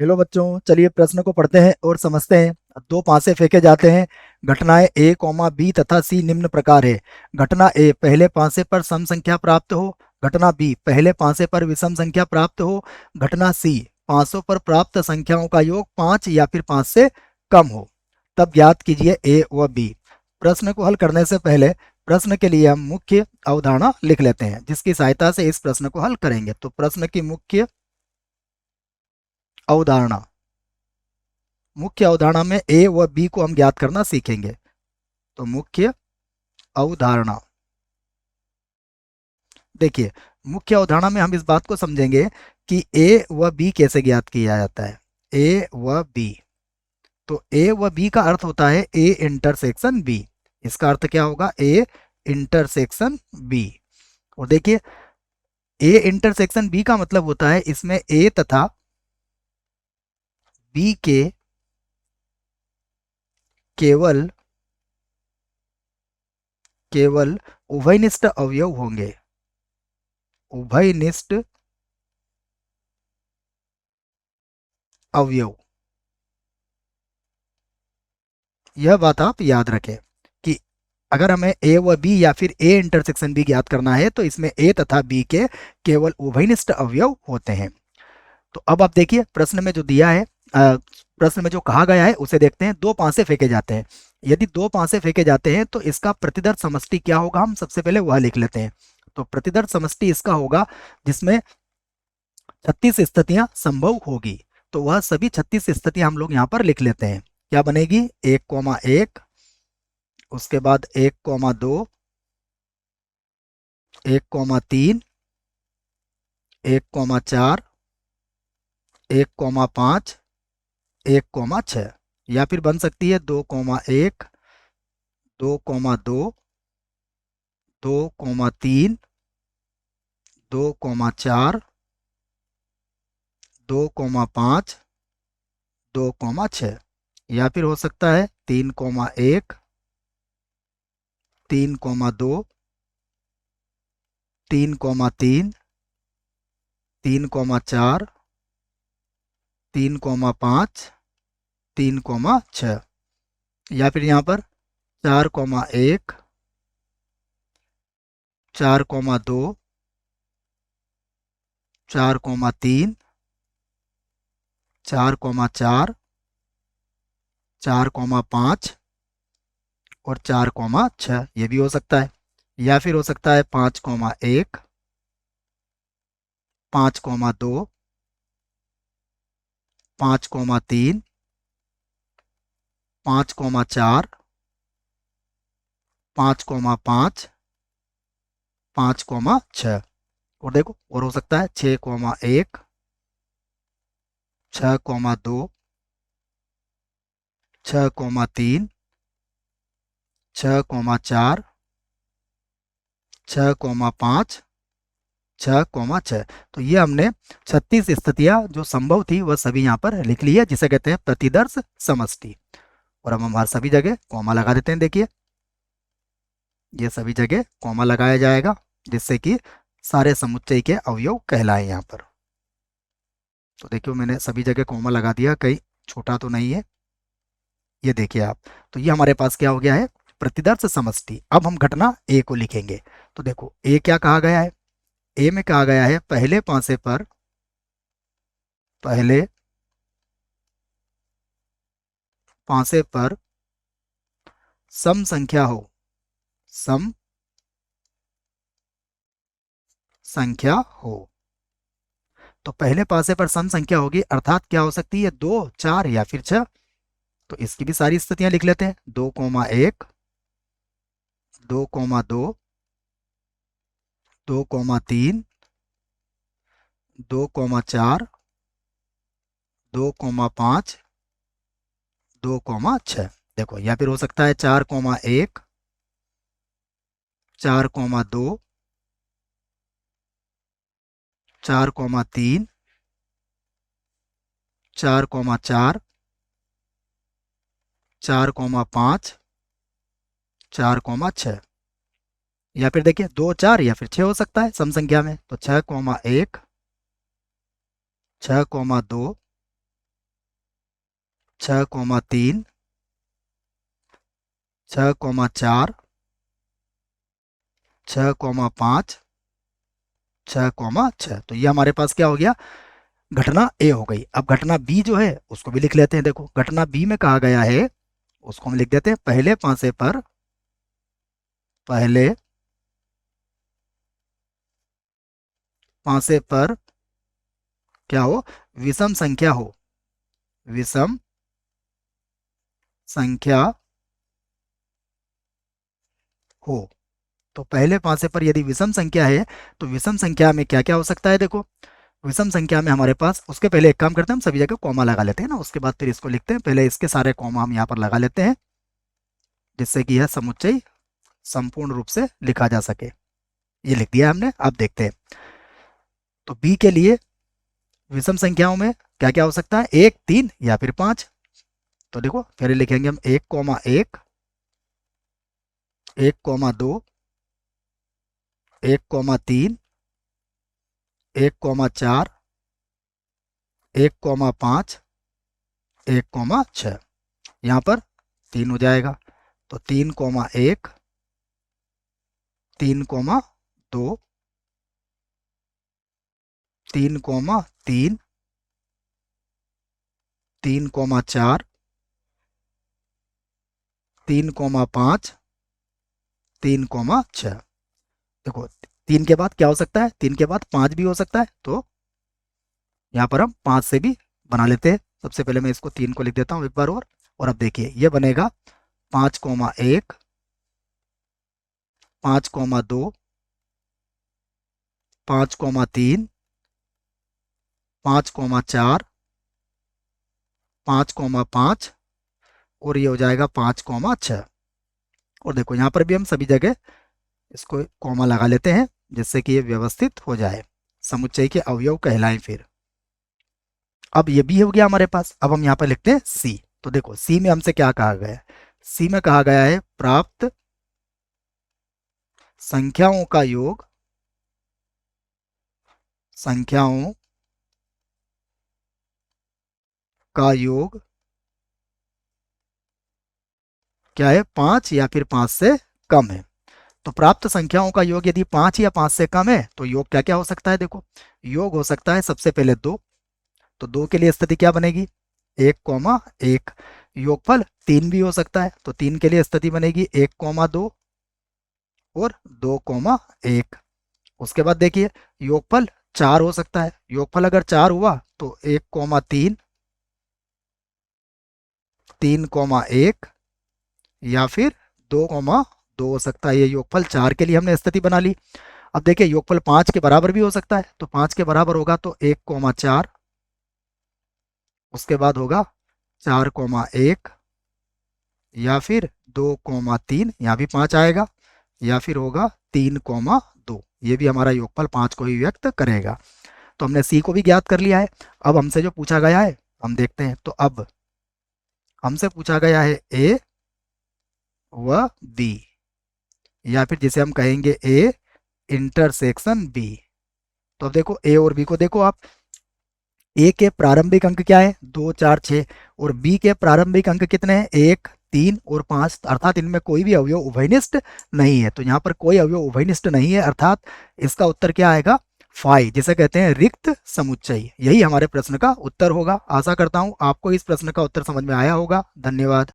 Hello बच्चों, चलिए प्रश्न को पढ़ते हैं और समझते हैं। दो पासे फेंके जाते हैं। घटनाएं ए कॉमा बी तथा सी निम्न प्रकार है। घटना ए, पहले पासे पर सम संख्या प्राप्त हो। घटना बी, पहले पासे पर विषम संख्या प्राप्त हो। घटना सी, पांचों पर प्राप्त संख्याओं का योग 5 या फिर 5 से कम हो। तब ज्ञात कीजिए ए व बी। प्रश्न को हल करने से पहले प्रश्न के लिए हम मुख्य अवधारणा लिख लेते हैं, जिसकी सहायता से इस प्रश्न को हल करेंगे। तो प्रश्न की मुख्य अवधारणा, मुख्य अवधारणा में ए व बी को हम ज्ञात करना सीखेंगे। तो मुख्य अवधारणा, देखिए, मुख्य अवधारणा में हम इस बात को समझेंगे कि ए व बी कैसे ज्ञात किया जाता है। ए व बी, तो ए व बी का अर्थ होता है ए इंटरसेक्शन बी। इसका अर्थ क्या होगा? A intersection B. और देखिए, ए इंटरसेक्शन बी का मतलब होता है इसमें ए तथा बी के केवल केवल उभयनिष्ठ अवयव होंगे। उभयनिष्ठ अवयव, यह बात आप याद रखें कि अगर हमें ए व बी या फिर ए इंटरसेक्शन बी ज्ञात करना है तो इसमें ए तथा बी के केवल उभयनिष्ठ अवयव होते हैं। तो अब आप देखिए प्रश्न में जो दिया है, प्रश्न में जो कहा गया है उसे देखते हैं। दो पांसे फेंके जाते हैं। यदि दो पांसे फेंके जाते हैं तो इसका प्रतिदर्श समष्टि क्या होगा, हम सबसे पहले वह लिख लेते हैं। तो प्रतिदर्श समष्टि इसका होगा जिसमें 36 स्थितियां संभव होगी। तो वह सभी 36 स्थितियां हम लोग यहाँ पर लिख लेते हैं। क्या बनेगी? 1,1, उसके बाद 1,2, 1,3, 1,4, 1,5, 1,6, या फिर बन सकती है 2,1, 2,2, 2,3, 2,4, 2,5, 2,6, या फिर हो सकता है 3,1, 3,2, 3,3, 3,4, 3,5, 3,6, या फिर यहाँ पर 4,1, 4,2, 4,3, 4,4, 4,5 और 4,6, ये भी हो सकता है। या फिर हो सकता है 5,1, 5,2, 5,3, 5,4, 5,5, 5,6, और देखो और हो सकता है 6,1, 6,2, 6,3, 6,4, 6,5, 6,6। तो ये हमने 36 स्थितियां जो संभव थी वह सभी यहाँ पर लिख ली है, जिसे कहते हैं प्रतिदर्श समष्टि। और अब हम हर सभी जगह कॉमा लगा देते हैं। देखिए, ये सभी जगह कॉमा लगाया जाएगा जिससे कि सारे समुच्चय के अवयव कहलाए यहाँ पर। तो देखिए, मैंने सभी जगह कॉमा लगा दिया, कहीं छोटा तो नहीं है। ये देखिए आप, तो ये हमारे पास क्या हो गया है? प्रतिदर्श समष्टि। अब हम घटना ए को लिखेंगे। तो देखो, ए क्या कहा गया है? ए में कहा गया है पहले पांसे पर सम संख्या हो। सम संख्या हो। तो पहले पासे पर सम संख्या होगी, अर्थात क्या हो सकती है? 2, 4 या फिर 6। तो इसकी भी सारी स्थितियां लिख लेते हैं। 2,1, 2,2, 2,3, 2,4, 2,5, 2,6। देखो, या फिर हो सकता है 4,1, 4,2, 4,3, 4,4, 4,5, 4,6, या फिर देखिए 2, 4 या फिर 6 हो सकता है सम संख्या में। तो 6,1, 6,2, 6,3, 6,4, 6,5, 6,6। तो ये हमारे पास क्या हो गया, घटना ए हो गई। अब घटना बी जो है उसको भी लिख लेते हैं। देखो घटना बी में कहा गया है, उसको हम लिख देते हैं पहले पांसे पर क्या हो, विषम संख्या हो, विषम संख्या हो। तो पहले पांसे पर यदि विषम संख्या है तो विषम संख्या में क्या क्या हो सकता है। देखो विषम संख्या में हमारे पास, उसके पहले एक काम करते हैं, हम सभी जगह कॉमा लगा लेते हैं ना, उसके बाद फिर इसको लिखते हैं। पहले इसके सारे कॉमा हम यहाँ पर लगा लेते हैं, जिससे कि यह समुच्चय संपूर्ण रूप से लिखा जा सके। ये लिख दिया हमने। अब देखते हैं तो बी के लिए विषम संख्याओं में क्या क्या हो सकता है, 1, 3 या फिर 5। तो देखो फिर लिखेंगे हम 1,1, 1,2, 1,3, 1,4, 1,5, 1,6। यहाँ पर 3 हो जाएगा, तो 3,1, 3,2, 3,3, 3,4, 3,5, 3,6। देखो 3 के बाद क्या हो सकता है, 3 के बाद 5 भी हो सकता है, तो यहाँ पर हम 5 से भी बना लेते हैं। सबसे पहले मैं इसको 3 को लिख देता हूँ एक बार और अब देखिए ये बनेगा 5,1, 5,2, 5,3, 5,4, 5,5 और ये हो जाएगा 5,6। और देखो यहाँ पर भी हम सभी जगह इसको कॉमा लगा लेते हैं, जिससे कि ये व्यवस्थित हो जाए, समुच्चय के अवयव कहलाएं फिर। अब ये भी हो गया हमारे पास। अब हम यहाँ पर लिखते हैं सी। तो देखो सी में हमसे क्या कहा गया है, सी में कहा गया है प्राप्त संख्याओं का योग, संख्याओं का योग क्या है, 5 या फिर 5 से कम है। तो प्राप्त संख्याओं का योग यदि 5 या 5 से कम है तो योग क्या क्या हो सकता है। देखो योग हो सकता है सबसे पहले 2, तो 2 के लिए स्थिति क्या बनेगी, 1,1। योगफल 3 भी हो सकता है, तो 3 के लिए स्थिति बनेगी 1,2 और 2,1। उसके बाद देखिए योगफल 4 हो सकता है, योगफल अगर 4 हुआ तो 1,3, 3,1 या फिर 2,2 हो सकता है। ये योगफल 4 के लिए हमने स्थिति बना ली। अब देखिए योगफल 5 के बराबर भी हो सकता है, तो 5 के बराबर होगा तो 1,4, उसके बाद होगा 4,1 या फिर 2,3, यहाँ भी 5 आएगा, या फिर होगा 3,2। ये भी हमारा योगफल 5 को ही व्यक्त करेगा। तो हमने सी को भी ज्ञात कर लिया है। अब हमसे जो पूछा गया है हम देखते हैं। तो अब हमसे पूछा गया है ए व बी, या फिर जिसे हम कहेंगे ए इंटरसेक्शन बी। तो अब देखो ए और बी को देखो आप, ए के प्रारंभिक अंक क्या है, 2, 4, 6 और बी के प्रारंभिक अंक कितने हैं, 1, 3 और 5, अर्थात इनमें कोई भी अवयव उभयनिष्ठ नहीं है। तो यहाँ पर कोई अवयव उभयनिष्ठ नहीं है, अर्थात इसका उत्तर क्या आएगा, फाई, जिसे कहते हैं रिक्त समुच्चय। यही हमारे प्रश्न का उत्तर होगा। आशा करता हूँ आपको इस प्रश्न का उत्तर समझ में आया होगा। धन्यवाद।